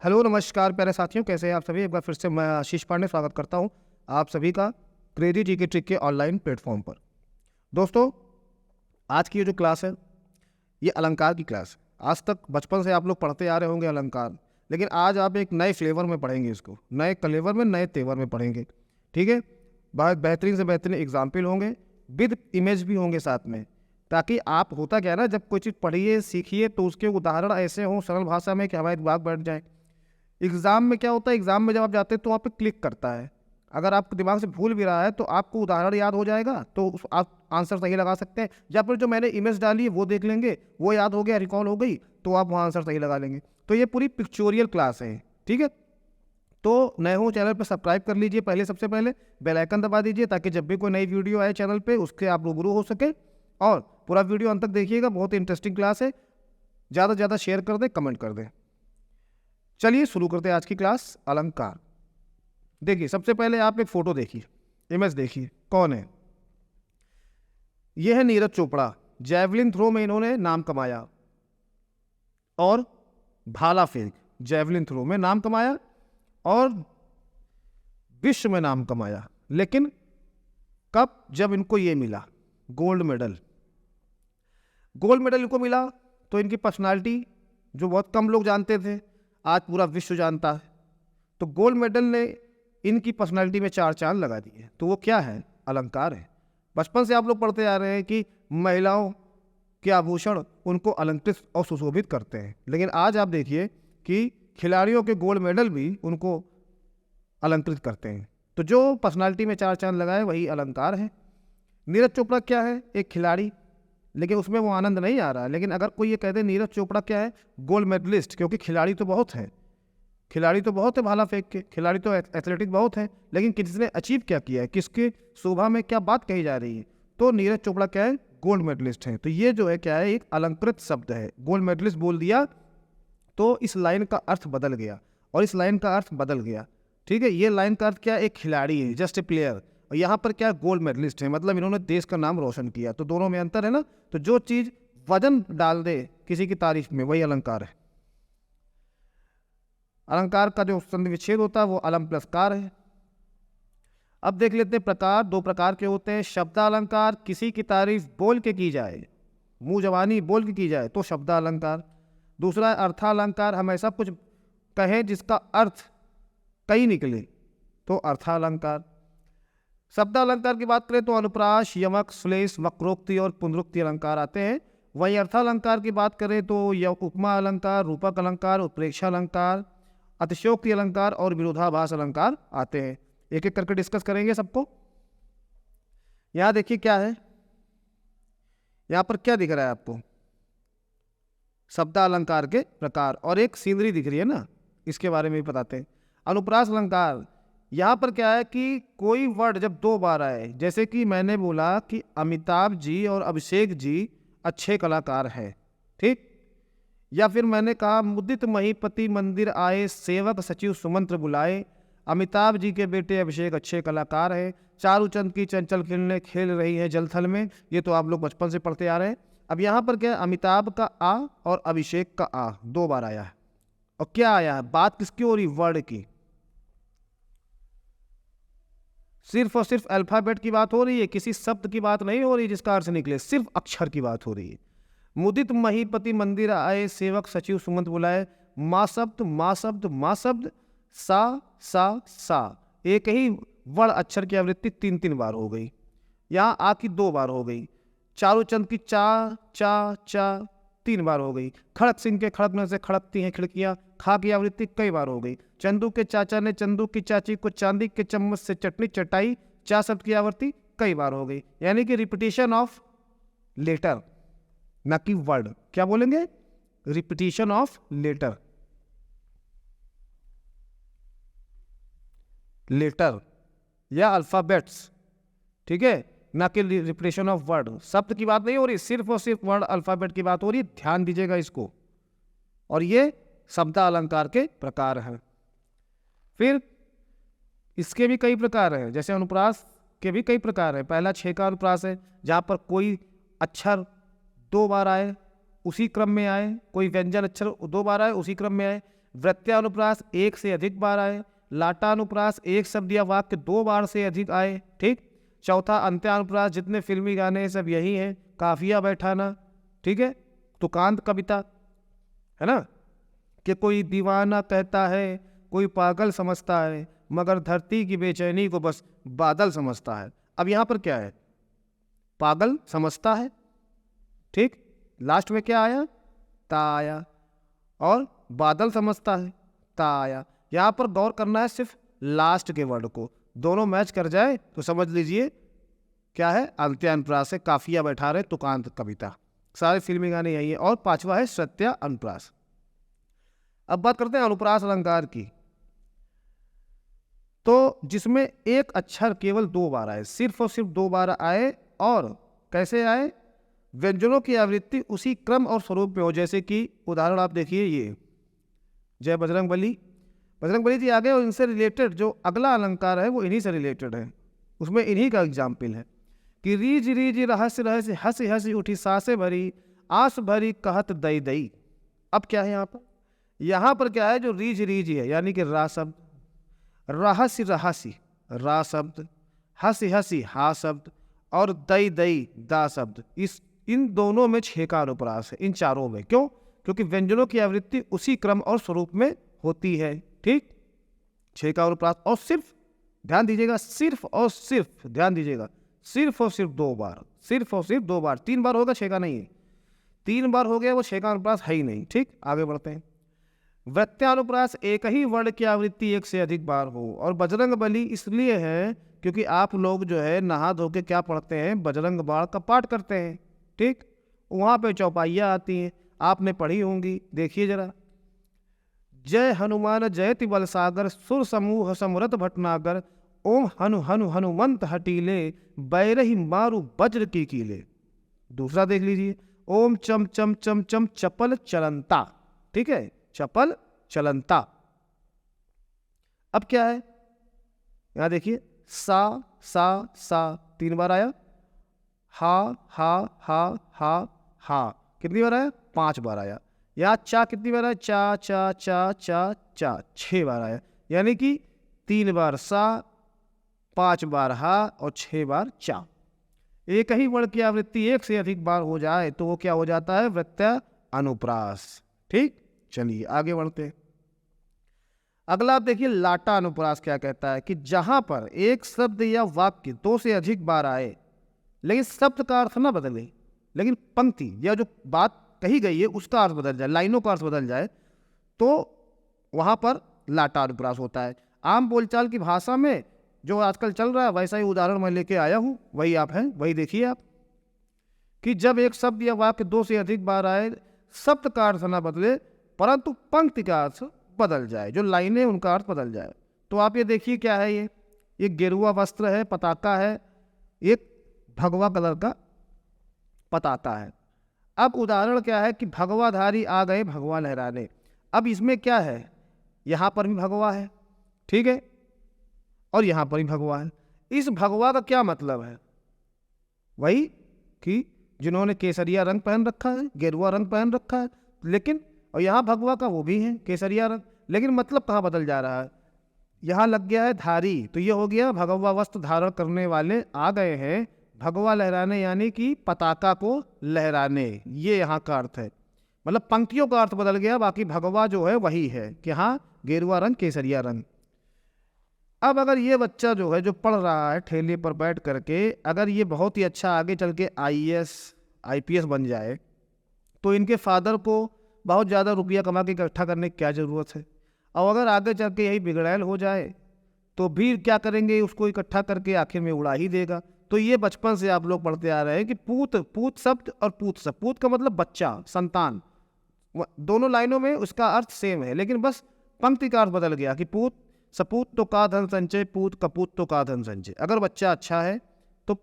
Hello नमस्कार प्यारे साथियों, कैसे हैं आप सभी। एक बार फिर से मैं आशीष पांडे स्वागत करता हूं आप सभी का क्रेजी जीके ट्रिक के ऑनलाइन प्लेटफॉर्म पर। दोस्तों, आज की ये जो क्लास है ये अलंकार की क्लास है। आज तक बचपन से आप लोग पढ़ते आ रहे होंगे अलंकार, लेकिन आज आप एक नए फ्लेवर में पढ़ेंगे, इसको नए कलेवर में नए तेवर में पढ़ेंगे। ठीक है, बहुत बेहतरीन से बेहतरीन एग्जाम्पल होंगे, विद इमेज भी होंगे साथ में, ताकि आप होता क्या है ना, जब कोई चीज़ पढ़िए सीखिए तो उसके उदाहरण ऐसे हों सरल भाषा में कि हमारे दिमाग बैठ जाए। एग्ज़ाम में क्या होता है, एग्ज़ाम में जब आप जाते हैं तो वहाँ पे क्लिक करता है। अगर आपके दिमाग से भूल भी रहा है तो आपको उदाहरण याद हो जाएगा, तो आप आंसर सही लगा सकते हैं। या फिर जो मैंने इमेज डाली है वो देख लेंगे, वो याद हो गया, रिकॉल हो गई, तो आप वहाँ आंसर सही लगा लेंगे। तो ये पूरी पिक्चोरियल क्लास है। ठीक है, तो नए हो चैनल पर सब्सक्राइब कर लीजिए, पहले सबसे पहले बेल आइकन दबा दीजिए, ताकि जब भी कोई नई वीडियो आए चैनल पे उसके आप रूबरू हो सके। और पूरा वीडियो अंत तक देखिएगा, बहुत इंटरेस्टिंग क्लास है। ज़्यादा से ज़्यादा शेयर कर दें, कमेंट कर दें। चलिए शुरू करते हैं आज की क्लास अलंकार। देखिए, सबसे पहले आप एक फोटो देखिए, इमेज देखिए, कौन है। यह है नीरज चोपड़ा। जैवलिन थ्रो में इन्होंने नाम कमाया, और भाला फेंक, जैवलिन थ्रो में नाम कमाया और विश्व में नाम कमाया। लेकिन कब? जब इनको ये मिला गोल्ड मेडल। गोल्ड मेडल इनको मिला तो इनकी पर्सनालिटी, जो बहुत कम लोग जानते थे, आज पूरा विश्व जानता है। तो गोल्ड मेडल ने इनकी पर्सनालिटी में चार चांद लगा दिए। तो वो क्या है? अलंकार है। बचपन से आप लोग पढ़ते आ रहे हैं कि महिलाओं के आभूषण उनको अलंकृत और सुशोभित करते हैं, लेकिन आज आप देखिए कि खिलाड़ियों के गोल्ड मेडल भी उनको अलंकृत करते हैं। तो जो पर्सनालिटी में चार चांद लगाए वही अलंकार है। नीरज चोपड़ा क्या है? एक खिलाड़ी, लेकिन उसमें वो आनंद नहीं आ रहा है। लेकिन अगर कोई ये कहते नीरज चोपड़ा क्या है? गोल्ड मेडलिस्ट, क्योंकि खिलाड़ी तो बहुत हैं, खिलाड़ी तो बहुत है, भाला फेंक के खिलाड़ी तो एथलेटिक बहुत है, लेकिन किसने अचीव क्या किया है, किसके शोभा में क्या बात कही जा रही है? तो नीरज चोपड़ा क्या है? गोल्ड मेडलिस्ट है। तो ये जो है क्या है? एक अलंकृत शब्द है। गोल्ड मेडलिस्ट बोल दिया तो इस लाइन का अर्थ बदल गया, और इस लाइन का अर्थ बदल गया। ठीक है, ये लाइन का अर्थ क्या है? एक खिलाड़ी है, जस्ट ए प्लेयर। और यहाँ पर क्या? गोल्ड मेडलिस्ट है, मतलब इन्होंने देश का नाम रोशन किया। तो दोनों में अंतर है ना। तो जो चीज़ वजन डाल दे किसी की तारीफ में, वही अलंकार है। अलंकार का जो संधि विच्छेद होता है वो अलम प्लस कार है। अब देख लेते हैं प्रकार। दो प्रकार के होते हैं। शब्दालंकार, किसी की तारीफ बोल के की जाए, मुंह जबानी बोल के की जाए, तो शब्दालंकार। दूसरा है अर्थालंकार, हम ऐसा कुछ कहें जिसका अर्थ कई निकले, तो अर्थालंकार। शब्दालंकार की बात करें तो अनुप्रास, यमक, श्लेष, वक्रोक्ति और पुनरुक्ति अलंकार आते हैं। वहीं अर्थालंकार की बात करें तो यह उपमा अलंकार, रूपक अलंकार, उत्प्रेक्षा अलंकार, अतिशयोक्ति अलंकार और विरोधाभास अलंकार आते हैं। एक एक करके डिस्कस करेंगे सबको। यहां देखिए क्या है, यहां पर क्या दिख रहा है आपको? शब्दालंकार के प्रकार, और एक सीनरी दिख रही है ना, इसके बारे में भी बताते हैं। अनुप्रास अलंकार, यहां पर क्या है कि कोई वर्ड जब दो बार आए, जैसे कि मैंने बोला कि अमिताभ जी और अभिषेक जी अच्छे कलाकार हैं, ठीक, या फिर मैंने कहा मुदित महीपति मंदिर आए, सेवक सचिव सुमंत्र बुलाए, अमिताभ जी के बेटे अभिषेक अच्छे कलाकार हैं, चारूचंद की चंचल किरणें खेल रही हैं जलथल में। ये तो आप लोग बचपन से पढ़ते आ रहे हैं। अब यहाँ पर क्या है? अमिताभ का आ और अभिषेक का आ दो बार आया है। और क्या आया है? बात किसकी हो रही? वर्ड की। सिर्फ और सिर्फ अल्फाबेट की बात हो रही है, किसी शब्द की बात नहीं हो रही जिसका अर्थ निकले, सिर्फ अक्षर की बात हो रही है। मुदित महीपति मंदिर आए, सेवक सचिव सुमंत बुलाए, माँ शब्द माँ शब्द माँ शब्द, सा सा, एक ही वर्ण अक्षर की आवृत्ति तीन तीन बार हो गई। यहाँ आ की दो बार हो गई। चारूचंद की चा चा चा तीन बार हो गई। खड़क सिंह के खड़कने से खड़कती हैं खिड़कियां, खा की आवृत्ति कई बार हो गई। चंदू के चाचा ने चंदू की चाची को चांदी के चम्मच से चटनी चटाई, चा शब्द की आवृत्ति कई बार हो गई। यानी कि रिपीटिशन ऑफ लेटर, ना कि वर्ड। क्या बोलेंगे? रिपीटिशन ऑफ लेटर, लेटर या अल्फाबेट्स, ठीक है, ना कि रिपीटिशन ऑफ वर्ड। शब्द की बात नहीं हो रही, सिर्फ और सिर्फ वर्ड अल्फाबेट की बात हो रही है। ध्यान दीजिएगा इसको। और ये शब्दालंकार के प्रकार हैं। फिर इसके भी कई प्रकार हैं, जैसे अनुप्रास के भी कई प्रकार हैं। पहला छह का अनुप्रास है, जहाँ पर कोई अक्षर दो बार आए उसी क्रम में आए, कोई व्यंजन अक्षर दो बार आए उसी क्रम में आए। वृत्यानुप्रास एक से अधिक बार आए, लाटानुप्रास एक शब्द या वाक्य 2 बार से अधिक आए, ठीक। चौथा अंत्यानुप्रास, जितने फिल्मी गाने हैं सब यही हैं, काफिया बैठाना, ठीक है, तुकांत कविता, है ना, कि कोई दीवाना कहता है, कोई पागल समझता है, मगर धरती की बेचैनी को बस बादल समझता है। अब यहाँ पर क्या है, पागल समझता है, ठीक, लास्ट में क्या आया, ता आया, और बादल समझता है, ता आया। यहाँ पर गौर करना है सिर्फ लास्ट के वर्ड को, दोनों मैच कर जाए तो समझ लीजिए क्या है, अंत्यानुप्रास है, काफिया बैठा रहे, तुकांत कविता, सारे फिल्मी गाने यही है। और पांचवा है सत्या अनुप्रास। अब बात करते हैं अनुप्रास अलंकार की, तो जिसमें एक अक्षर केवल 2 बार आए, सिर्फ और सिर्फ 2 बार आए, और कैसे आए, व्यंजनों की आवृत्ति उसी क्रम और स्वरूप में हो। जैसे कि उदाहरण आप देखिए, ये जय बजरंगबली, बजरंगबली जी आ गए और इनसे रिलेटेड जो अगला अलंकार है वो इन्हीं से रिलेटेड है, उसमें इन्हीं का एग्जाम्पल है कि रीज रीज रहस्य रहस्य हंसी हंसी उठी सांसें भरी आस भरी कहत दई दई। अब क्या है यहाँ पर क्या है, जो रीज रीज है यानी कि रा शब्द, रहस्य रहसी रा शब्द, हंसी हंसी हा शब्द, और दई दई दा शब्द, इन दोनों में 6 का अनुप्रास है, इन चारों में। क्यों? क्योंकि व्यंजनों की आवृत्ति उसी क्रम और स्वरूप में होती है, ठीक, 6 का अनुप्रास। और सिर्फ ध्यान दीजिएगा, सिर्फ और सिर्फ ध्यान दीजिएगा, सिर्फ और सिर्फ 2 बार, सिर्फ और सिर्फ 2 बार, 3 बार होगा 6 का नहीं है, 3 बार हो गया वो 6 का अनुप्रास है ही नहीं, ठीक। आगे बढ़ते हैं। वृत्यानुप्रास एक ही वर्ण की आवृत्ति 1 से अधिक बार हो, और बजरंग बली इसलिए है क्योंकि आप लोग जो है नहा धो के क्या पढ़ते हैं, बजरंग बाण का पाठ करते हैं, ठीक, वहाँ पे चौपाइयाँ आती हैं, आपने पढ़ी होंगी, देखिए जरा। जय हनुमान जयति बल सागर, सुर समूह समरथ भटनागर, ओम हनु हनु हनुमंत हटीले, बैरही मारू वज्र की कीले। दूसरा देख लीजिए, ओम चम चम चम चम चपल चलंता, ठीक है, चपल चलंता। अब क्या है, यहां देखिए, सा सा सा 3 बार आया, हा हा हा हा हा कितनी बार आया, 5 बार आया। यहाँ चा कितनी बार आया, चा चा चा चा चा 6 बार आया, यानी कि 3 बार सा, 5 बार हा और 6 बार चा। एक ही वर्ण की आवृत्ति 1 से अधिक बार हो जाए तो वो क्या हो जाता है, वृत्या अनुप्रास, ठीक। चलिए आगे बढ़ते हैं। अगला आप देखिए, लाटा अनुप्रास क्या कहता है कि जहां पर एक शब्द या वाक्य 2 से अधिक बार आए लेकिन शब्द का अर्थ ना बदले, लेकिन पंक्ति या जो बात कही गई है उसका अर्थ बदल जाए, लाइनों का अर्थ बदल जाए, तो वहां पर लाटा अनुप्रास होता है। आम बोलचाल की भाषा में जो आजकल चल रहा है वैसा ही उदाहरण मैं लेके आया हूं, वही आप हैं, वही देखिए आप, कि जब एक शब्द या वाक्य 2 से अधिक बार आए, शब्द का अर्थ ना बदले परंतु पंक्ति का अर्थ बदल जाए, जो लाइनें उनका अर्थ बदल जाए। तो आप ये देखिए क्या है, ये गेरुआ वस्त्र है, पताका है, एक भगवा कलर का पताका है। अब उदाहरण क्या है कि भगवाधारी आ गए भगवा लहराने। अब इसमें क्या है, यहां पर भी भगवा है, ठीक है, और यहां पर भी भगवा है। इस भगवा का क्या मतलब है, वही कि जिन्होंने केसरिया रंग पहन रखा है, गेरुआ रंग पहन रखा है, लेकिन और यहाँ भगवा का वो भी है केसरिया रंग, लेकिन मतलब कहाँ बदल जा रहा है, यहाँ लग गया है धारी, तो ये हो गया भगवा वस्त्र धारण करने वाले आ गए हैं भगवा लहराने, यानी कि पताका को लहराने, ये यहाँ का अर्थ है। मतलब पंक्तियों का अर्थ बदल गया, बाकी भगवा जो है वही है कि हाँ गेरुआ रंग केसरिया रंग। अब अगर ये बच्चा जो है जो पढ़ रहा है ठेले पर बैठ करके, अगर ये बहुत ही अच्छा आगे चल के IAS IPS बन जाए तो इनके फादर को बहुत ज़्यादा रुपया कमा के इकट्ठा करने की क्या ज़रूरत है। और अगर आगे चल के यही बिगड़ैल हो जाए तो भी क्या करेंगे, उसको इकट्ठा करके आखिर में उड़ा ही देगा। तो ये बचपन से आप लोग पढ़ते आ रहे हैं कि पूत, पूत शब्द और पूत शब्द, पूत का मतलब बच्चा, संतान, दोनों लाइनों में उसका अर्थ सेम है, लेकिन बस पंक्ति का अर्थ बदल गया कि पूत सपूत तो का धन संचय, पूत कपूत तो का धन संचय। अगर बच्चा अच्छा है तो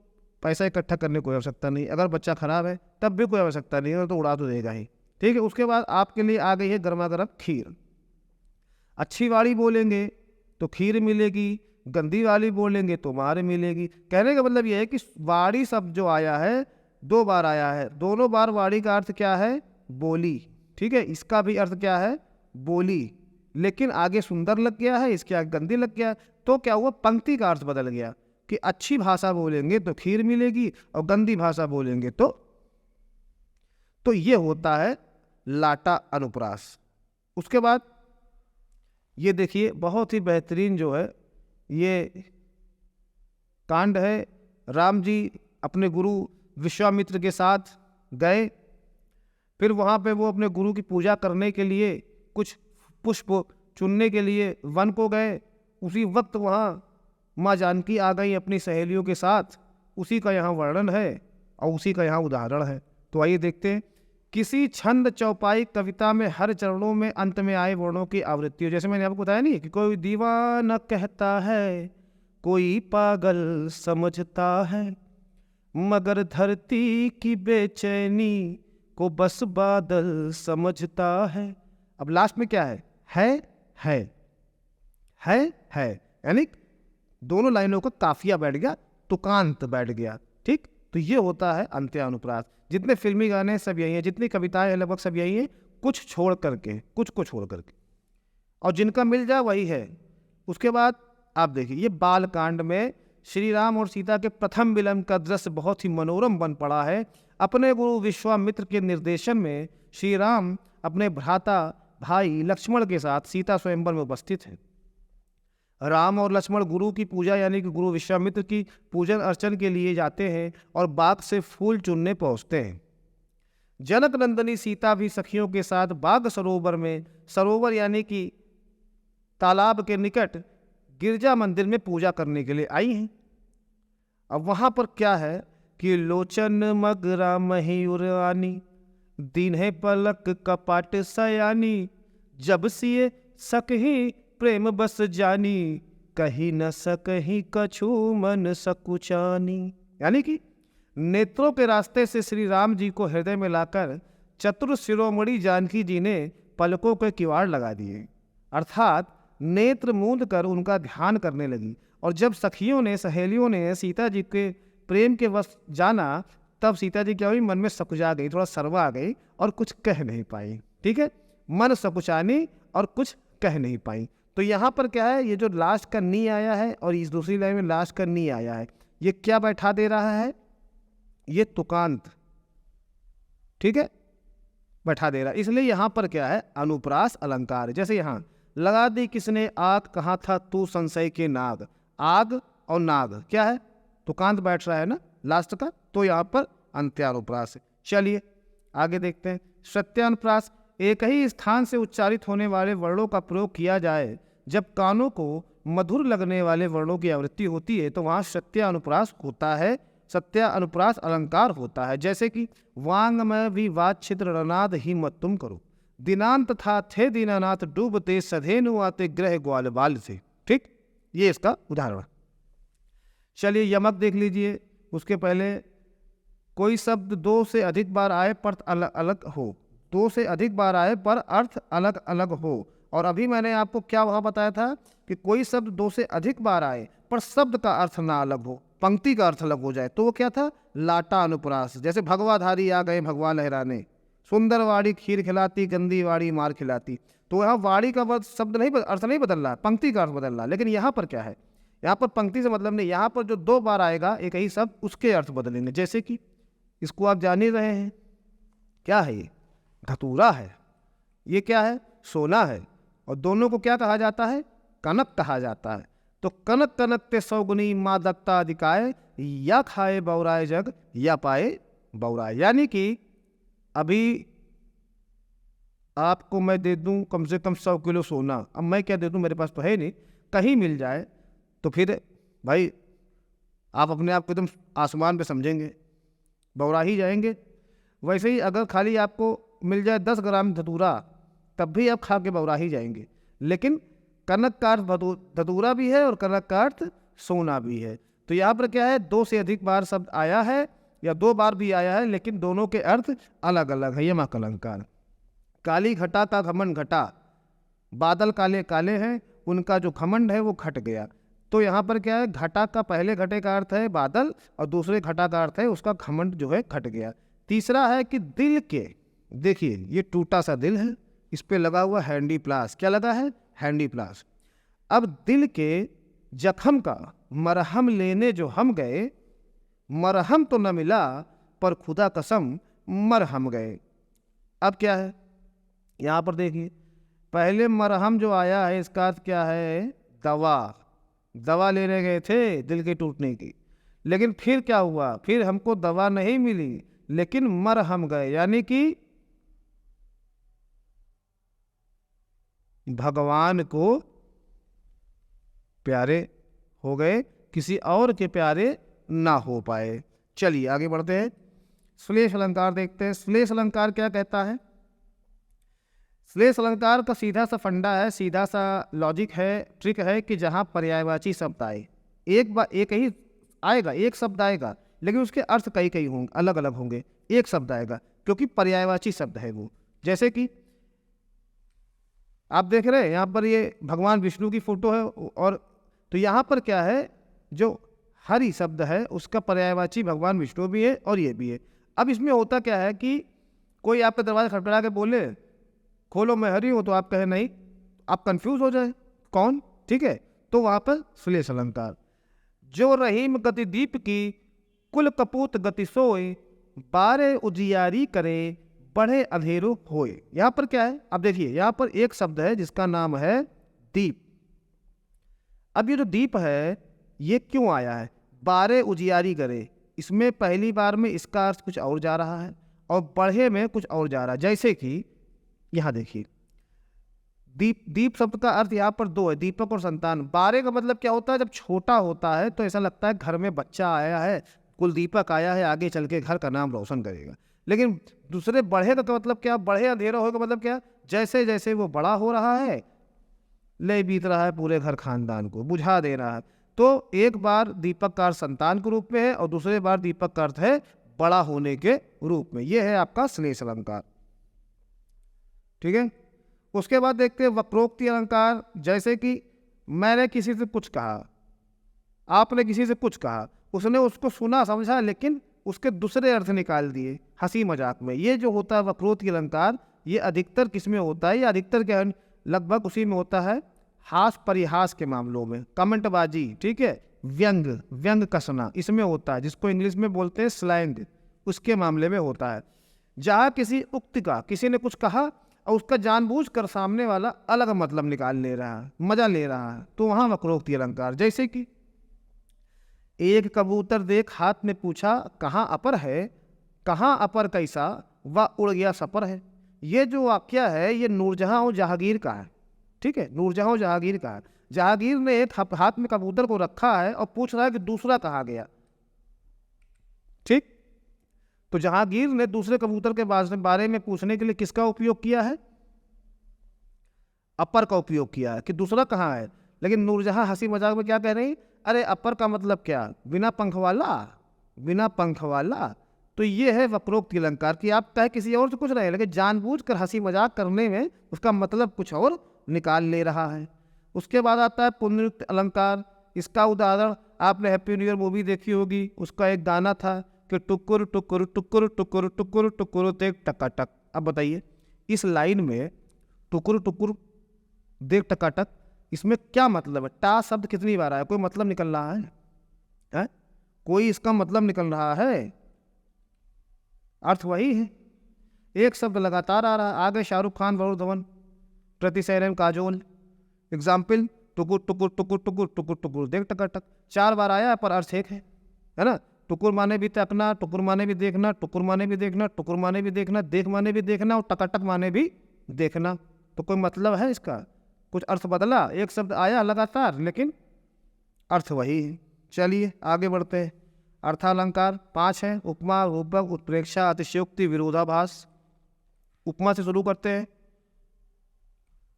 पैसा इकट्ठा करने कोई आवश्यकता नहीं, अगर बच्चा खराब है तब भी कोई आवश्यकता नहीं, अगर तो उड़ा तो देगा ही, ठीक है। उसके बाद आपके लिए आ गई है गर्मा गर्म खीर। अच्छी वाली बोलेंगे तो खीर मिलेगी, गंदी वाली बोलेंगे तो मार मिलेगी। कहने का मतलब यह है कि वाड़ी शब्द जो आया है 2 बार आया है, दोनों बार वाड़ी का अर्थ क्या है, बोली, ठीक है, इसका भी अर्थ क्या है, बोली, लेकिन आगे सुंदर लग गया है, इसके आगे गंदी लग गया है। तो क्या हुआ, पंक्ति का अर्थ बदल गया कि अच्छी भाषा बोलेंगे तो खीर मिलेगी और गंदी भाषा बोलेंगे तो ये होता है लाटा अनुप्रास। उसके बाद ये देखिए बहुत ही बेहतरीन जो है ये कांड है। राम जी अपने गुरु विश्वामित्र के साथ गए, फिर वहाँ पे वो अपने गुरु की पूजा करने के लिए कुछ पुष्प चुनने के लिए वन को गए। उसी वक्त वहाँ माँ जानकी आ गई अपनी सहेलियों के साथ। उसी का यहाँ वर्णन है और उसी का यहाँ उदाहरण है। तो आइए देखते हैं। किसी छंद चौपाई कविता में हर चरणों में अंत में आए वर्णों की आवृत्ति हो। जैसे मैंने आपको बताया नहीं कि कोई दीवाना कहता है, कोई पागल समझता है, मगर धरती की बेचैनी को बस बादल समझता है। अब लास्ट में क्या है, है यानी दोनों लाइनों का काफिया बैठ गया, तुकांत बैठ गया। ठीक, तो ये होता है अंत्यानुप्रास। जितने फिल्मी गाने सब यही हैं, जितनी कविताएं हैं लगभग सब यही हैं, कुछ छोड़ करके, कुछ को छोड़ करके, और जिनका मिल जाए वही है। उसके बाद आप देखिए ये बाल कांड में श्री राम और सीता के प्रथम मिलन का दृश्य बहुत ही मनोरम बन पड़ा है। अपने गुरु विश्वामित्र के निर्देशन में श्री राम अपने भ्राता भाई लक्ष्मण के साथ सीता स्वयंवर में उपस्थित हैं। राम और लक्ष्मण गुरु की पूजा यानी कि गुरु विश्वामित्र की पूजन अर्चन के लिए जाते हैं और बाग से फूल चुनने पहुंचते हैं। जनक नंदनी सीता भी सखियों के साथ बाग सरोवर में, सरोवर यानी कि तालाब के निकट गिरजा मंदिर में पूजा करने के लिए आई हैं। अब वहां पर क्या है कि लोचन मगरा मयूर आनी, दीन है पलक कपाट सयानी, जब सिए सकही प्रेम बस जानी, कहीं न सकही कछु मन सकुचानी। यानी कि नेत्रों के रास्ते से श्री राम जी को हृदय में लाकर चतुर शिरोमणि जानकी जी ने पलकों के किवाड़ लगा दिए, अर्थात नेत्र मूंद कर उनका ध्यान करने लगी। और जब सखियों ने, सहेलियों ने सीता जी के प्रेम के वश जाना, तब सीता जी क्या हुई, मन में सकुचा गई, थोड़ा शर्मा आ गई और कुछ कह नहीं पाई। ठीक है, मन सकुचानी और कुछ कह नहीं पाई। तो यहाँ पर क्या है, ये जो लास्ट का नी आया है और इस दूसरी लाइन में लास्ट का नी आया है, ये क्या बैठा दे रहा है, ये तुकांत। ठीक है, बैठा दे रहा है। इसलिए यहाँ पर क्या है, अनुप्रास अलंकार। जैसे यहाँ लगा दी किसने आग, कहाँ था तू संशय के नाग। आग और नाग क्या है, तुकांत बैठ रहा है ना लास्ट का, तो यहाँ पर अंत्यानुप्रास है। चलिए आगे देखते हैं। सत्यानुप्रास, एक ही स्थान से उच्चारित होने वाले वर्णों का प्रयोग किया जाए। जब कानों को मधुर लगने वाले वर्णों की आवृत्ति होती है तो वहाँ सत्यानुप्रास होता है, सत्यानुप्रास अलंकार होता है। जैसे कि वांग में भी वाद छिद्र रनाद ही मत तुम करो, दिनांत था थे दीनानाथ डूबते सधेनु आते ग्रह ग्वाल बाल से। ठीक, ये इसका उदाहरण। चलिए यमक देख लीजिए। उसके पहले कोई शब्द दो से अधिक बार आए पर अलग अलग हो, दो से अधिक बार आए पर अर्थ अलग अलग हो। और अभी मैंने आपको क्या वहाँ बताया था कि कोई शब्द दो से अधिक बार आए पर शब्द का अर्थ ना अलग हो, पंक्ति का अर्थ अलग हो जाए, तो वो क्या था, लाटा अनुप्रास। जैसे भगवाधारी आ गए भगवा लहराने, सुंदर वाड़ी खीर खिलाती, गंदी वाड़ी मार खिलाती। तो यहाँ वाड़ी का शब्द नहीं, अर्थ नहीं बदल रहा, पंक्ति का अर्थ बदल रहा। लेकिन यहाँ पर क्या है, यहाँ पर पंक्ति से मतलब नहीं, यहाँ पर जो दो बार आएगा एक ही शब्द, उसके अर्थ बदलेंगे। जैसे कि इसको आप जान ही रहे हैं, क्या है ये, धतूरा है। ये क्या है, सोना है। और दोनों को क्या कहा जाता है, कनक कहा जाता है। तो कनक कनक ते सौगुनी मादकता अधिकाय, या खाए बौराए जग या पाए बौराए। यानी कि अभी आपको मैं दे दूं कम से कम 100 किलो सोना, अब मैं क्या दे दूं, मेरे पास तो है नहीं, कहीं मिल जाए तो फिर भाई आप अपने आप को एकदम आसमान पे समझेंगे, बौरा ही जाएंगे। वैसे ही अगर खाली आपको मिल जाए 10 ग्राम धतूरा, तब भी आप खा के बौरा ही जाएंगे। लेकिन कनक का अर्थ धतूरा भी है और कनक का अर्थ सोना भी है। तो यहाँ पर क्या है, दो से अधिक बार शब्द आया है या दो बार भी आया है, लेकिन दोनों के अर्थ अलग अलग है। यमक अलंकार। काली घटा का घमंड घटा, बादल काले काले हैं, उनका जो घमंड है वो घट गया। तो यहाँ पर क्या है, घटा का पहले घटे का अर्थ है बादल और दूसरे घटा का अर्थ है उसका घमंड जो है घट गया। तीसरा है कि दिल के, देखिए ये टूटा सा दिल है, इस पे लगा हुआ हैंडी प्लास, क्या लगा है, हैंडी प्लास। अब दिल के जख्म का मरहम लेने जो हम गए, मरहम तो न मिला पर खुदा कसम मरहम गए। अब क्या है यहाँ पर देखिए, पहले मरहम जो आया है इसका अर्थ क्या है, दवा। दवा लेने गए थे दिल के टूटने की, लेकिन फिर क्या हुआ, फिर हमको दवा नहीं मिली लेकिन मरहम गए, यानी कि भगवान को प्यारे हो गए, किसी और के प्यारे ना हो पाए। चलिए आगे बढ़ते हैं, श्लेष अलंकार देखते हैं। श्लेष अलंकार क्या कहता है? श्लेष अलंकार का सीधा सा फंडा है, सीधा सा लॉजिक है, ट्रिक है कि जहाँ पर्यायवाची शब्द आए, एक ही आएगा, एक शब्द आएगा लेकिन उसके अर्थ कई कई होंगे, अलग अलग होंगे। एक शब्द आएगा क्योंकि पर्यायवाची शब्द है वो। जैसे कि आप देख रहे हैं यहाँ पर ये भगवान विष्णु की फोटो है, और तो यहाँ पर क्या है, जो हरि शब्द है उसका पर्यायवाची भगवान विष्णु भी है और ये भी है। अब इसमें होता क्या है कि कोई आपका दरवाजा खटखटा के बोले खोलो मैं हरि हूँ, तो आप कहे नहीं, आप कंफ्यूज हो जाए कौन, ठीक है, तो वहाँ पर श्लेष अलंकार। जो रहीम गति दीप की कुल कपूत गति सोए, बारे उजियारी करे बढ़े अंधेरो होए। यहाँ पर क्या है, अब देखिए यहाँ पर एक शब्द है जिसका नाम है दीप। अब ये जो दीप है ये क्यों आया है, बारे उजियारी करे, इसमें पहली बार में इसका अर्थ कुछ और जा रहा है और बढ़े में कुछ और जा रहा है। जैसे कि यहाँ देखिए दीप, दीप शब्द का अर्थ यहाँ पर दो है, दीपक और संतान। बारे का मतलब क्या होता है, जब छोटा होता है तो ऐसा लगता है घर में बच्चा आया है, कुल दीपक आया है, आगे चल के घर का नाम रोशन करेगा। लेकिन दूसरे बढ़े का मतलब क्या, बढ़े अंधेरा होगा मतलब क्या, जैसे जैसे वो बड़ा हो रहा है ले बीत रहा है पूरे घर खानदान को बुझा दे रहा है। तो एक बार दीपक का अर्थ संतान के रूप में है और दूसरे बार दीपक का अर्थ है बड़ा होने के रूप में। यह है आपका श्लेष अलंकार, ठीक है। उसके बाद देखते हैं वक्रोक्ति अलंकार। जैसे कि मैंने किसी से कुछ कहा, आपने किसी से कुछ कहा, उसने उसको सुना समझा लेकिन उसके दूसरे अर्थ निकाल दिए हंसी मजाक में। ये जो होता है वक्रोक्ति अलंकार, ये अधिकतर किस में होता है, ये अधिकतर क्या है, लगभग उसी में होता है हास परिहास के मामलों में, कमेंटबाजी, ठीक है, व्यंग, व्यंग कसना इसमें होता है, जिसको इंग्लिश में बोलते हैं स्लैंग, उसके मामले में होता है। जहाँ किसी उक्ति का, किसी ने कुछ कहा और उसका जानबूझकर सामने वाला अलग मतलब निकाल ले रहा है, मजा ले रहा है, तो वहाँ वक्रोक्ति अलंकार। जैसे कि एक कबूतर देख हाथ में पूछा कहाँ अपर है, कहाँ अपर कैसा, वह उड़ गया सपर है। ये जो वाक्य है ये नूरजहां और जहांगीर का है, ठीक है, नूरजहां और जहांगीर का है। जहांगीर ने एक हाथ में कबूतर को रखा है और पूछ रहा है कि दूसरा कहाँ गया, ठीक। तो जहांगीर ने दूसरे कबूतर के बारे में पूछने के लिए किसका उपयोग किया है, अपर का उपयोग किया है कि दूसरा कहाँ है। लेकिन नूरजहां हंसी मजाक में क्या कह रही, अरे अपर का मतलब क्या, बिना पंख वाला, बिना पंख वाला। तो ये है वक्रोक्ति अलंकार कि आप चाहे किसी और से कुछ रहे लेकिन जानबूझकर हंसी मजाक करने में उसका मतलब कुछ और निकाल ले रहा है। उसके बाद आता है पुनरुक्त अलंकार। इसका उदाहरण आपने हैप्पी न्यू ईयर मूवी देखी होगी, उसका एक गाना था कि टुकुर टुकुर टुकुर टुकुर टुकुर टुकुर देख टकाटक। अब बताइए इस लाइन में टुकुर टुकुर देख टकाटक, इसमें क्या मतलब है, टा शब्द कितनी बार आया, कोई मतलब निकल रहा है? कोई इसका मतलब निकल रहा है? अर्थ वही है, एक शब्द लगातार आ रहा है। आगे शाहरुख खान, वरुण धवन, कृति सैनन, काजोल। एग्जाम्पल टुकुर टुकुर टुकुर टुकुर टुकुर टुकुर देख टकाटक, 4 बार आया पर अर्थ एक है ना। टुकुर माने भी तकना, टुकुर माने भी देखना, टुकुर माने भी देखना, टुकुर माने भी देखना, देख माने भी देखना और टकाटक माने भी देखना। तो कोई मतलब है इसका, कुछ अर्थ बदला, एक शब्द आया लगातार लेकिन अर्थ वही है। चलिए आगे बढ़ते हैं। अर्थालंकार 5 है, उपमा, रूपक, उत्प्रेक्षा, अतिशयोक्ति, विरोधाभास। उपमा से शुरू करते हैं।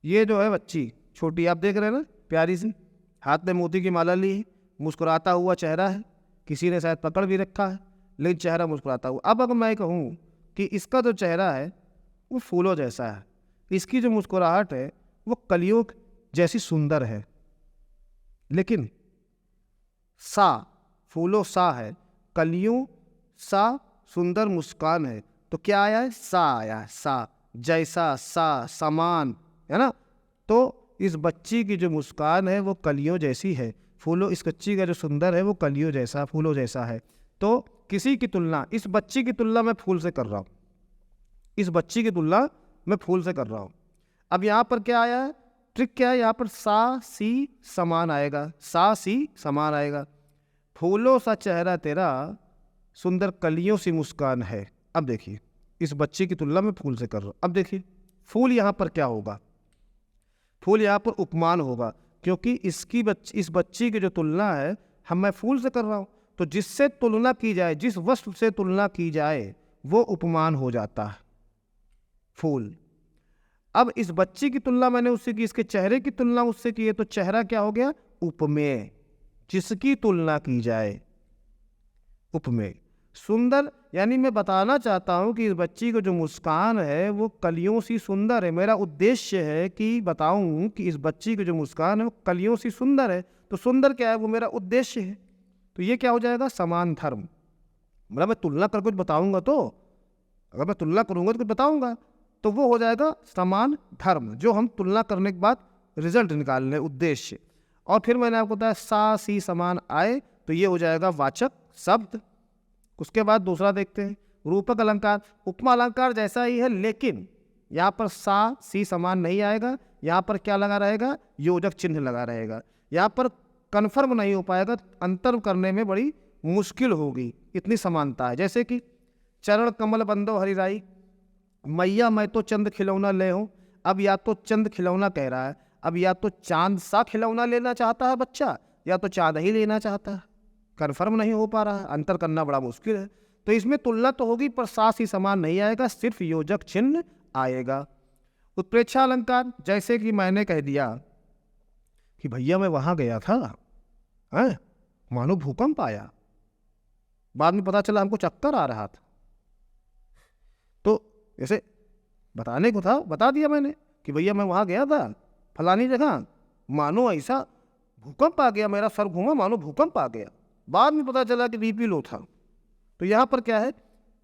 ये जो है बच्ची छोटी, आप देख रहे हैं ना, प्यारी सी, हाथ में मोती की माला ली है, मुस्कुराता हुआ चेहरा है, किसी ने शायद पकड़ भी रखा है लेकिन चेहरा मुस्कुराता हुआ। अब अगर मैं कहूँ कि इसका जो चेहरा है वो फूलों जैसा है, इसकी जो मुस्कुराहट है वो कलियों जैसी सुंदर है, लेकिन सा फूलों सा है, कलियों सा सुंदर मुस्कान है, तो क्या आया है, सा आया है, सा, जैसा, सा, समान, है ना। तो इस बच्ची की जो मुस्कान है वो कलियों जैसी है, फूलों, इस बच्ची का जो सुंदर है वो कलियों जैसा, फूलों जैसा है। तो किसी की तुलना, इस बच्ची की तुलना मैं फूल से कर रहा हूँ, इस बच्ची की तुलना मैं फूल से कर रहा हूँ। अब यहाँ पर क्या आया है, ट्रिक क्या है, यहाँ पर सा सी समान आएगा, सा सी समान आएगा। फूलों सा चेहरा तेरा, सुंदर कलियों सी मुस्कान है। अब देखिए, इस बच्ची की तुलना में फूल से कर रहा हूँ। अब देखिए फूल यहाँ पर क्या होगा, फूल यहाँ पर उपमान होगा, क्योंकि इस बच्ची की जो तुलना है मैं फूल से कर रहा हूँ। तो जिससे तुलना की जाए, जिस वस्तु से तुलना की जाए वो उपमान हो जाता है, फूल। अब इस बच्ची की तुलना मैंने उससे की, इसके चेहरे की तुलना उससे की है, तो चेहरा क्या हो गया, उपमेय। जिसकी तुलना की जाए उपमेय। सुंदर, यानी मैं बताना चाहता हूं कि इस बच्ची को जो मुस्कान है वो कलियों सी सुंदर है। मेरा उद्देश्य है कि बताऊं कि इस बच्ची की जो मुस्कान है वो कलियों सी सुंदर है। तो सुंदर क्या है, वो मेरा उद्देश्य है। तो ये क्या हो जाएगा, समान धर्म। मतलब मैं तुलना कर कुछ बताऊंगा, तो अगर मैं तुलना करूंगा तो कुछ बताऊंगा, तो वो हो जाएगा समान धर्म, जो हम तुलना करने के बाद रिजल्ट निकाल लें, उद्देश्य। और फिर मैंने आपको बताया सा सी समान आए, तो ये हो जाएगा वाचक शब्द। उसके बाद दूसरा देखते हैं, रूपक अलंकार। उपमा अलंकार जैसा ही है, लेकिन यहाँ पर सा सी समान नहीं आएगा, यहाँ पर क्या लगा रहेगा, योजक चिन्ह लगा रहेगा। यहाँ पर कन्फर्म नहीं हो पाएगा, अंतर करने में बड़ी मुश्किल होगी, इतनी समानता है। जैसे कि चरण कमल बंदो हरिराई, मैया मैं तो चंद खिलौना ले हूँ। अब या तो चंद खिलौना कह रहा है, अब या तो चांद सा खिलौना लेना चाहता है बच्चा, या तो चांद ही लेना चाहता है, कन्फर्म नहीं हो पा रहा है, अंतर करना बड़ा मुश्किल है। तो इसमें तुलना तो होगी पर सास ही समान नहीं आएगा, सिर्फ योजक चिन्ह आएगा। उत्प्रेक्षा अलंकार, जैसे कि मैंने कह दिया कि भैया मैं वहां गया था, है, मानो भूकंप आया, बाद में पता चला हमको चक्कर आ रहा था। तो जैसे बताने को था, बता दिया मैंने कि भैया मैं वहां गया था फलानी जगह, मानो ऐसा भूकंप आ गया, मेरा सर घूमा, मानो भूकंप आ गया, बाद में पता चला कि बीपी लो था। तो यहाँ पर क्या है,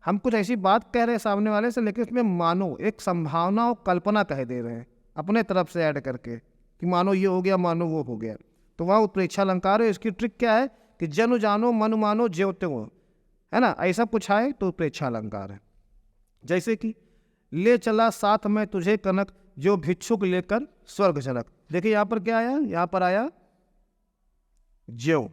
हम कुछ ऐसी बात कह रहे हैं सामने वाले से, लेकिन उसमें मानो एक संभावना और कल्पना कह दे रहे हैं अपने तरफ से ऐड करके, कि मानो ये हो गया, मानो वो हो गया। तो वहाँ उत्प्रेक्षा अलंकार है। इसकी ट्रिक क्या है कि जनु जानो मन मानो ज्यो त्यों, है ना, ऐसा कुछ आए तो उत्प्रेक्षा अलंकार है। जैसे कि ले चला साथ में तुझे कनक, जो भिक्षुक लेकर स्वर्ग जनक। देखिए यहाँ पर क्या आया, यहाँ पर आया ज्यो।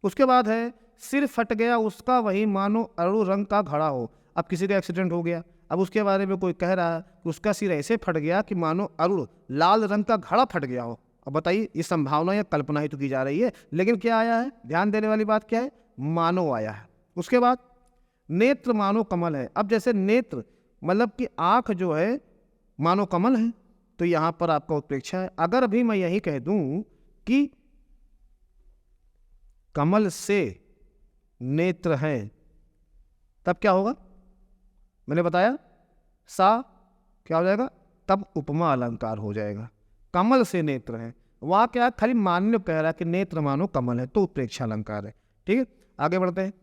उसके बाद है सिर फट गया उसका वही, मानो अरुण रंग का घड़ा हो। अब किसी का एक्सीडेंट हो गया, अब उसके बारे में कोई कह रहा है कि उसका सिर ऐसे फट गया कि मानो अरुण लाल रंग का घड़ा फट गया हो। अब बताइए, ये संभावना या कल्पना ही तो की जा रही है, लेकिन क्या आया है, ध्यान देने वाली बात क्या है, मानो आया है। उसके बाद नेत्र मानो कमल है। अब जैसे नेत्र मतलब कि आंख जो है मानो कमल है, तो यहां पर आपका उत्प्रेक्षा है। अगर भी मैं यही कह दूं कि कमल से नेत्र हैं, तब क्या होगा, मैंने बताया सा क्या हो जाएगा, तब उपमा अलंकार हो जाएगा। कमल से नेत्र हैं, वहां क्या खाली मान्य कह रहा है कि नेत्र मानो कमल है, तो उत्प्रेक्षा अलंकार है। ठीक है, आगे बढ़ते हैं।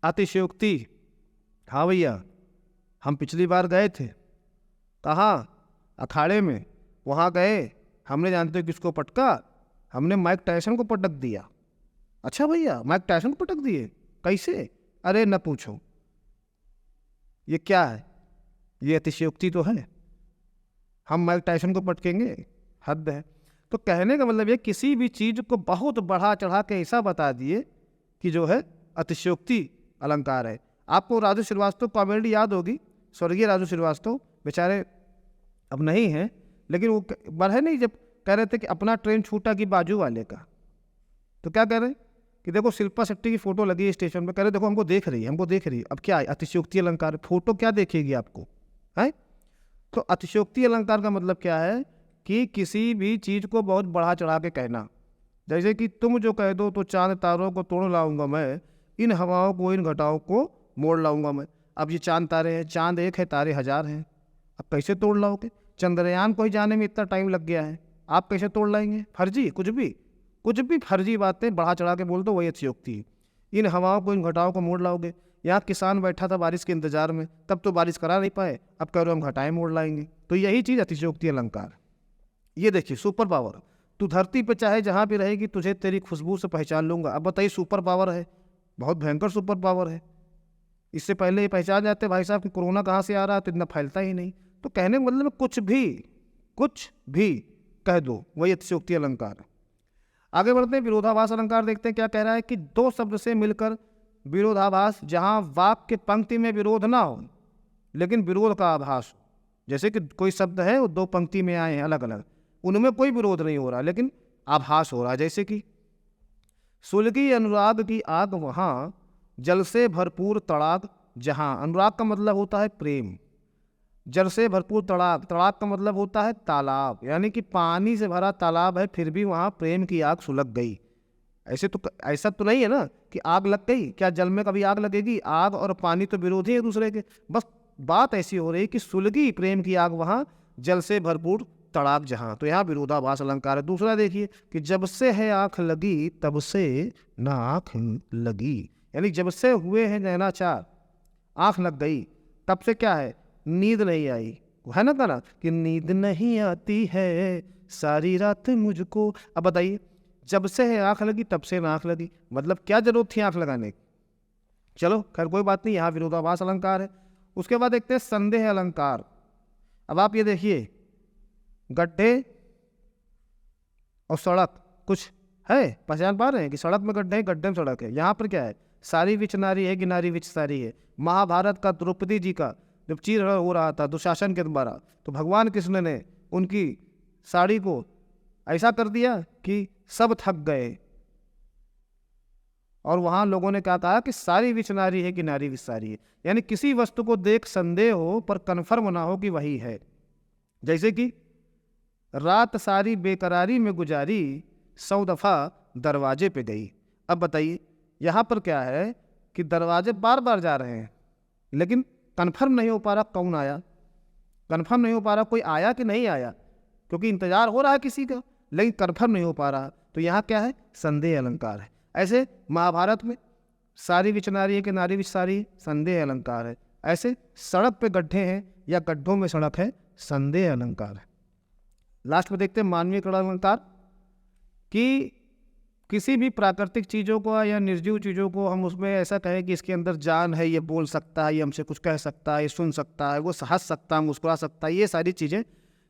अतिशयोक्ति, हाँ भैया हम पिछली बार गए थे, कहाँ, अखाड़े में, वहां गए, हमने जानते हो किसको पटका, हमने माइक टायसन को पटक दिया। अच्छा भैया माइक टायसन को पटक दिए, कैसे, अरे न पूछो। ये क्या है, ये अतिशयोक्ति तो है, हम माइक टायसन को पटकेंगे, हद है। तो कहने का मतलब ये किसी भी चीज को बहुत बढ़ा चढ़ा के ऐसा बता दिए कि जो है अतिशयोक्ति अलंकार है। आपको राजू श्रीवास्तव कॉमेडी याद होगी, स्वर्गीय राजू श्रीवास्तव, बेचारे अब नहीं हैं, लेकिन वो बढ़े नहीं, जब कह रहे थे कि अपना ट्रेन छूटा कि बाजू वाले का, तो क्या कह रहे हैं कि देखो शिल्पा शेट्टी की फोटो लगी है स्टेशन पे, कह रहे देखो हमको देख रही है, हमको देख रही है। अब क्या है, अतिशयोक्ति अलंकार, फोटो क्या देखेगी आपको, है। तो अतिशयोक्ति अलंकार का मतलब क्या है कि किसी भी चीज को बहुत बढ़ा चढ़ा के कहना। जैसे कि तुम जो कह दो तो चांद तारों को तोड़ लाऊंगा मैं, इन हवाओं को इन घटाओं को मोड़ लाऊंगा मैं। अब ये चांद तारे हैं, चांद एक है तारे हजार हैं, अब कैसे तोड़ लाओगे, चंद्रयान को ही जाने में इतना टाइम लग गया है, आप कैसे तोड़ लाएंगे, फर्जी, कुछ भी फर्जी बातें बढ़ा चढ़ा के बोल दो, वही अतिशयोक्ति है। इन हवाओं को इन घटाओं को मोड़ लाओगे, यहाँ किसान बैठा था बारिश के इंतजार में, तब तो बारिश करा नहीं पाए, अब कह रहे हो हम घटाएं मोड़ लाएंगे, तो यही चीज अतिशयोक्ति अलंकार। ये देखिए सुपर पावर, तू धरती पे चाहे जहाँ भी रहेगी तुझे तेरी खुशबू से पहचान लूंगा। अब बताइए, सुपर पावर है, बहुत भयंकर सुपर पावर है। इससे पहले ये पहचान जाते भाई साहब कि कोरोना कहाँ से आ रहा है तो इतना फैलता ही नहीं। तो कहने का मतलब कुछ भी कह दो, वही अतिशयोक्ति अलंकार है। आगे बढ़ते हैं, विरोधाभास अलंकार देखते हैं क्या कह रहा है कि दो शब्द से मिलकर विरोधाभास, जहाँ वाक्य पंक्ति में विरोध ना हो लेकिन विरोध का आभास हो। जैसे कि कोई शब्द है वो दो पंक्ति में आए हैं अलग अलग, उनमें कोई विरोध नहीं हो रहा लेकिन आभास हो रहा है। जैसे कि सुलगी अनुराग की आग वहाँ, जल से भरपूर तड़ाक जहाँ। अनुराग का मतलब होता है प्रेम, जल से भरपूर तड़ाक, तड़ाक का मतलब होता है तालाब, यानी कि पानी से भरा तालाब है फिर भी वहाँ प्रेम की आग सुलग गई। ऐसा तो नहीं है ना कि आग लग गई, क्या जल में कभी आग लगेगी? आग और पानी तो विरोधी है दूसरे के। बस बात ऐसी हो रही कि सुलगी प्रेम की आग वहाँ, जल से भरपूर तड़ाक जहाँ। तो यहाँ विरोधाभास अलंकार है। दूसरा देखिए कि जब से है आँख लगी तब से ना आँख लगी, यानी जब से हुए हैं नैनाचार, आँख लग गई, तब से क्या है? नींद नहीं आई। है ना गाना कि नींद नहीं आती है सारी रात मुझको। अब बताइए, जब से है आँख लगी तब से ना आँख लगी, मतलब क्या जरूरत थी आँख लगाने की? चलो खैर कोई बात नहीं, यहाँ विरोधाभास अलंकार है। उसके बाद देखते हैं संदेह अलंकार। अब आप ये देखिए, गड्ढे और सड़क कुछ है, पहचान पा रहे हैं कि सड़क में गड्ढे, गड्ढे में सड़क है। यहाँ पर क्या है? सारी विच नारी है, गिनारी विच सारी है। महाभारत का द्रौपदी जी का जब चीर हो रहा था दुशासन के द्वारा, तो भगवान कृष्ण ने उनकी साड़ी को ऐसा कर दिया कि सब थक गए, और वहाँ लोगों ने क्या कहा कि सारी विच नारी है कि नारी विच सारी है, यानी किसी वस्तु को देख संदेह हो पर कन्फर्म ना हो कि वही है। जैसे कि रात सारी बेकरारी में गुजारी, 100 दफ़ा दरवाजे पे गई। अब बताइए, यहाँ पर क्या है कि दरवाजे बार बार जा रहे हैं लेकिन कन्फर्म नहीं हो पा रहा कौन आया, कन्फर्म नहीं हो पा रहा कोई आया कि नहीं आया, क्योंकि इंतजार हो रहा है किसी का लेकिन कन्फर्म नहीं हो पा रहा। तो यहाँ क्या है? संदेह अलंकार है। ऐसे महाभारत में सारी विच नारी है कि नारी विच सारी, संदेह अलंकार है। ऐसे सड़क पे गड्ढे हैं या गड्ढों में सड़क है, संदेह अलंकार है। लास्ट में देखते हैं मानवीय अलंकार कि किसी भी प्राकृतिक चीज़ों को या निर्जीव चीज़ों को हम उसमें ऐसा कहें कि इसके अंदर जान है, ये बोल सकता है, ये हमसे कुछ कह सकता है, ये सुन सकता है, वो हंस सकता है, मुस्कुरा सकता है, ये सारी चीज़ें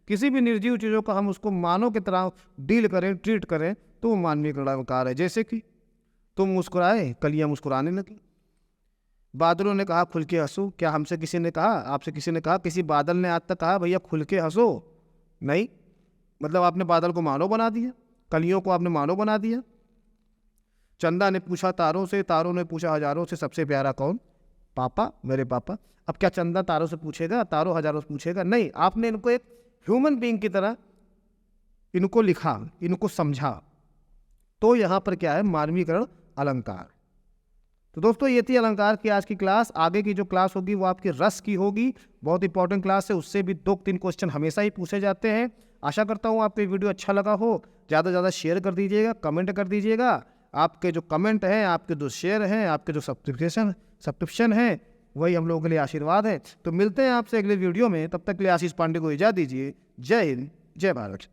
किसी भी निर्जीव चीज़ों को हम उसको मानव की तरह डील करें, ट्रीट करें, तो वो मानवीय अलंकार है। जैसे कि तुम मुस्कुराए, कलियाँ मुस्कुराने लगी। बादलों ने कहा खुल के हंसो, क्या हमसे किसी ने कहा, आपसे किसी ने कहा, किसी बादल ने आज तक कहा भैया खुल के हंसो? नहीं, मतलब आपने बादल को मानव बना दिया, कलियों को आपने मानव बना दिया। चंदा ने पूछा तारों से, तारों ने पूछा हजारों से, सबसे प्यारा कौन? पापा, मेरे पापा। अब क्या चंदा तारों से पूछेगा, तारों हजारों से पूछेगा? नहीं, आपने इनको एक ह्यूमन बीइंग की तरह इनको लिखा, इनको समझा, तो यहाँ पर क्या है? मानवीकरण अलंकार। तो दोस्तों ये थी अलंकार की आज की क्लास। आगे की जो क्लास होगी वो आपकी रस की होगी, बहुत इंपॉर्टेंट क्लास है, उससे भी 2-3 क्वेश्चन हमेशा ही पूछे जाते हैं। आशा करता हूँ आपको ये वीडियो अच्छा लगा हो, ज़्यादा से ज़्यादा शेयर कर दीजिएगा, कमेंट कर दीजिएगा। आपके जो कमेंट हैं, आपके जो शेयर हैं, आपके जो सब्सक्रिप्शन है, वही हम लोगों के लिए आशीर्वाद है। तो मिलते हैं आपसे अगले वीडियो में, तब तक के लिए आशीष पांडे को इजाज़त दीजिए। जय हिंद, जय भारत।